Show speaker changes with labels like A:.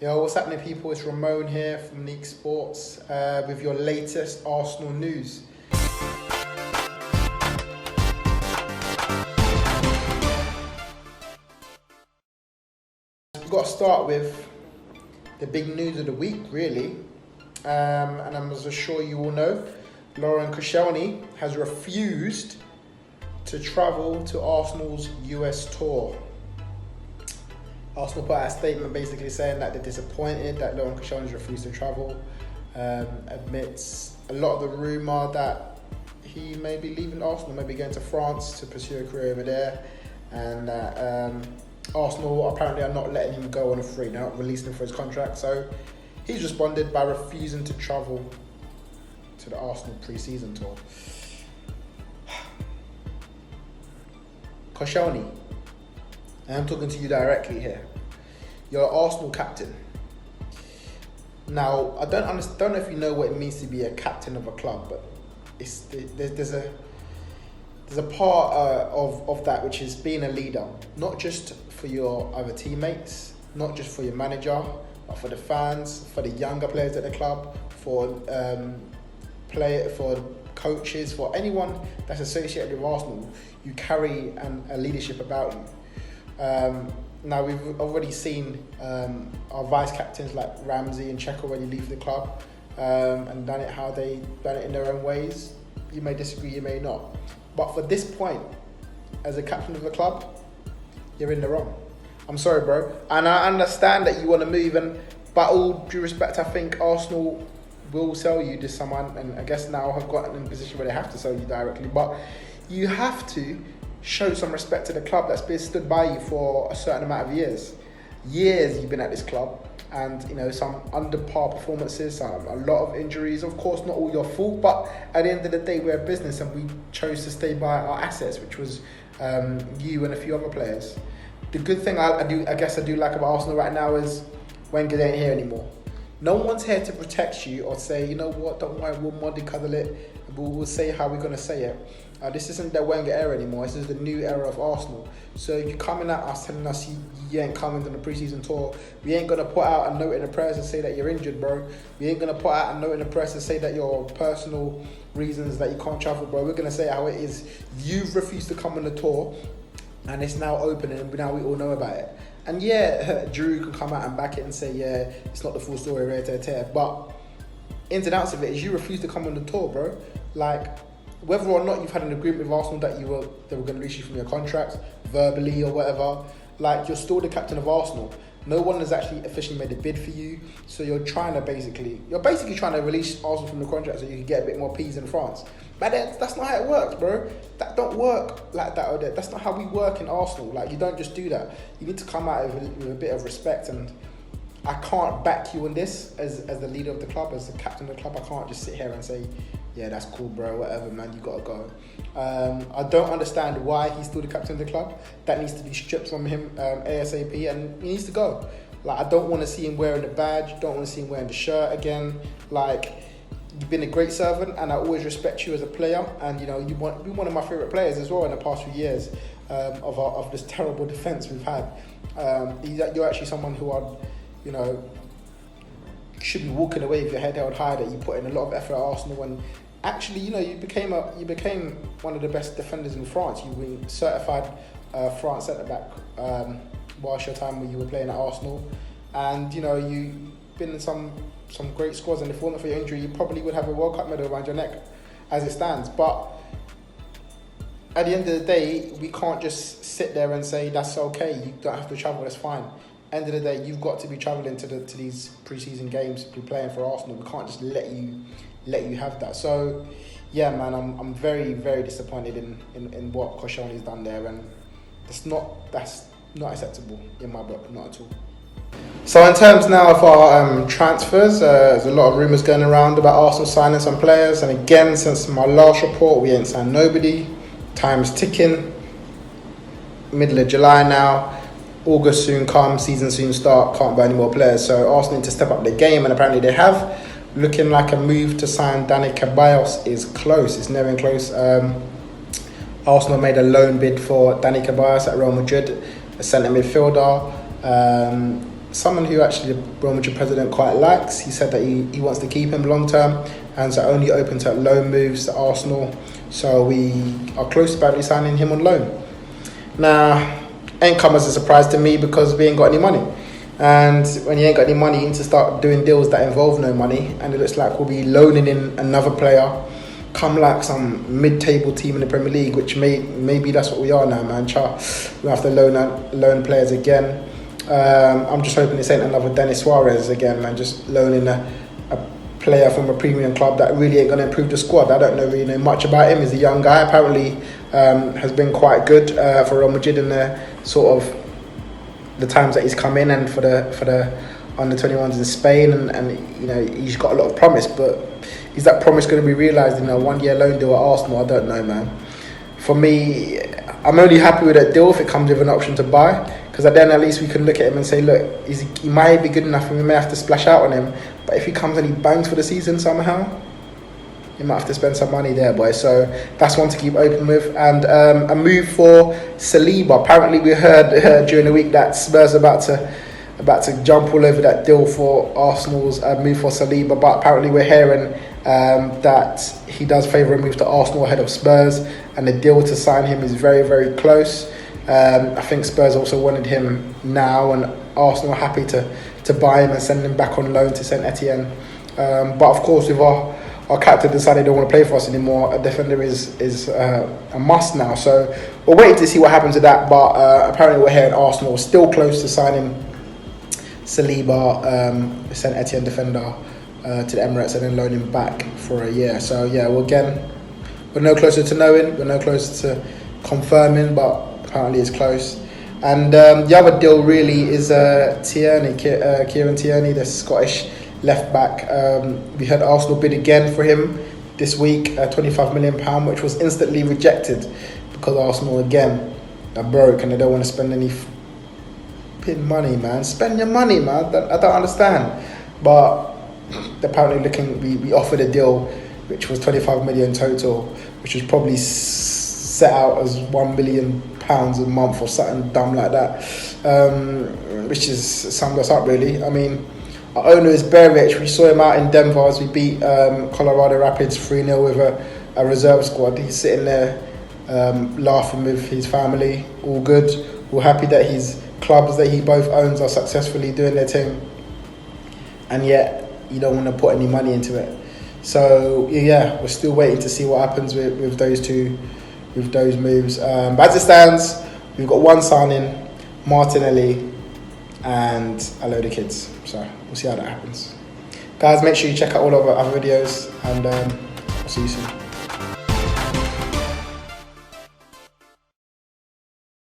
A: Yo, what's happening, people? It's Ramone here from Neeks Sports with your latest Arsenal news. We've got to start with the big news of the week, really. And I'm as sure you all know, Koscielny has refused to travel to Arsenal's US tour. Arsenal put out a statement basically saying that they're disappointed that Koscielny's refused to travel, amidst a lot of the rumour that he may be leaving Arsenal, maybe going to France to pursue a career over there, and that Arsenal apparently are not letting him go on a free, they're not releasing him for his contract. So he's responded by refusing to travel to the Arsenal pre-season tour. Koscielny, I'm talking to you directly here. You're an Arsenal captain. Now, I don't know if you know what it means to be a captain of a club, but there's a part of that which is being a leader, not just for your other teammates, not just for your manager, but for the fans, for the younger players at the club, for coaches, for anyone that's associated with Arsenal. You carry a leadership about you. Now we've already seen our vice captains like Ramsey and Czech already leave the club and done it in their own ways. You may disagree, you may not, but for this point, as a captain of the club, you're in the wrong. I'm sorry, bro, and I understand that you want to move, and by all due respect, I think Arsenal will sell you to someone, and I guess now have gotten in a position where they have to sell you directly, but you have to show some respect to the club that's been stood by you for a certain amount of years. You've been at this club, and some under par performances, a lot of injuries. Of course, not all your fault, but at the end of the day, we're a business, and we chose to stay by our assets, which was you and a few other players. The good thing I do like about Arsenal right now is Wenger ain't here anymore. No one's here to protect you or say, you know what, don't worry, we'll mollycoddle it. We'll say how we're going to say it. This isn't the Wenger era anymore. This is the new era of Arsenal. So if you're coming at us telling us you ain't coming to the pre-season tour, we ain't going to put out a note in the press and say that you're injured, bro. We ain't going to put out a note in the press and say that your personal reasons that you can't travel, bro. We're going to say how it is. You've refused to come on the tour, and it's now open, and now we all know about it. And yeah, Drew can come out and back it and say, yeah, it's not the full story, but ins and outs of it is you refuse to come on the tour, bro. Like, whether or not you've had an agreement with Arsenal that they were going to release you from your contract, verbally or whatever, like, you're still the captain of Arsenal. No one has actually officially made a bid for you, so you're basically trying to release Arsenal from the contract so you can get a bit more peas in France. But that's not how it works, bro. That don't work like that. That's not how we work in Arsenal. Like, you don't just do that. You need to come out with a bit of respect, and I can't back you on this as the leader of the club, as the captain of the club. I can't just sit here and say, yeah, that's cool, bro, whatever, man, you gotta go. I don't understand why he's still the captain of the club. That needs to be stripped from him ASAP, and he needs to go. Like, I don't want to see him wearing the badge, don't want to see him wearing the shirt again. Like, you've been a great servant, and I always respect you as a player, and you've been one of my favourite players as well in the past few years of this terrible defence we've had. You're actually someone who should be walking away with your head held high, that you put in a lot of effort at Arsenal, and actually, you became one of the best defenders in France. You were certified France centre back whilst your time when you were playing at Arsenal, and you've been in some great squads. And if it wasn't for your injury, you probably would have a World Cup medal around your neck, as it stands. But at the end of the day, we can't just sit there and say that's okay. You don't have to travel. That's fine. End of the day, you've got to be travelling to these pre-season games to be playing for Arsenal. We can't just let you have that. So, yeah, man, I'm very, very disappointed in what Koscielny's done there, and that's not acceptable in my book, not at all. So in terms now of our transfers, there's a lot of rumours going around about Arsenal signing some players, and again, since my last report, we ain't signed nobody. Time's ticking. Middle of July now. August soon come, season soon start, can't buy any more players. So Arsenal need to step up their game, and apparently they have. Looking like a move to sign Dani Ceballos is close. It's nearing close. Arsenal made a loan bid for Dani Ceballos at Real Madrid, a centre midfielder. someone who actually the Real Madrid president quite likes. He said that he wants to keep him long term, and so only open to loan moves to Arsenal. So we are close about signing him on loan. Now, ain't come as a surprise to me because we ain't got any money. And when you ain't got any money, you need to start doing deals that involve no money. And it looks like we'll be loaning in another player, come like some mid-table team in the Premier League, which maybe that's what we are now, man. We have to loan players again. I'm just hoping this ain't another Denis Suarez again, man. Just loaning a player from a premium club that really ain't going to improve the squad. I don't really know much about him. He's a young guy. Apparently, has been quite good for Real Madrid in the sort of the times that he's come in, and for the under 21s in Spain, and you know, he's got a lot of promise. But is that promise going to be realised in a 1 year loan deal at Arsenal? I don't know, man. For me, I'm only happy with that deal if it comes with an option to buy, because then at least we can look at him and say, look, he might be good enough and we may have to splash out on him, but if he comes and he bangs for the season somehow, you might have to spend some money there, boy. So that's one to keep open with. And a move for Saliba. Apparently we heard during the week that Spurs are about to jump all over that deal for Arsenal's move for Saliba, but apparently we're hearing that he does favour a move to Arsenal ahead of Spurs, and the deal to sign him is very, very close. I think Spurs also wanted him now, and Arsenal are happy to buy him and send him back on loan to Saint Etienne. But of course, with our captain decided they don't want to play for us anymore, a defender is a must now. So we're waiting to see what happens with that. But apparently we're hearing Arsenal still close to signing Saliba, Saint Etienne defender, to the Emirates, and then loan him back for a year. So yeah, we're no closer to knowing, we're no closer to confirming, but apparently it's close. And the other deal really is Kieran Tierney, the Scottish left back. We had Arsenal bid again for him this week, £25 million, which was instantly rejected because Arsenal again are broke and they don't want to spend any money, man. Spend your money, man. I don't understand. But apparently we offered a deal which was 25 million total, which was probably set out as £1 million a month or something dumb like that, which is summed us up really. I mean, our owner is Berich. We saw him out in Denver as we beat Colorado Rapids 3-0 with a reserve squad. He's sitting there laughing with his family, all good, all happy that his clubs that he both owns are successfully doing their thing, and yet you don't want to put any money into it. So yeah, we're still waiting to see what happens with those moves. But as it stands, we've got one signing, Martinelli, and a load of kids. So we'll see how that happens. Guys, make sure you check out all of our other videos, and I'll see you soon.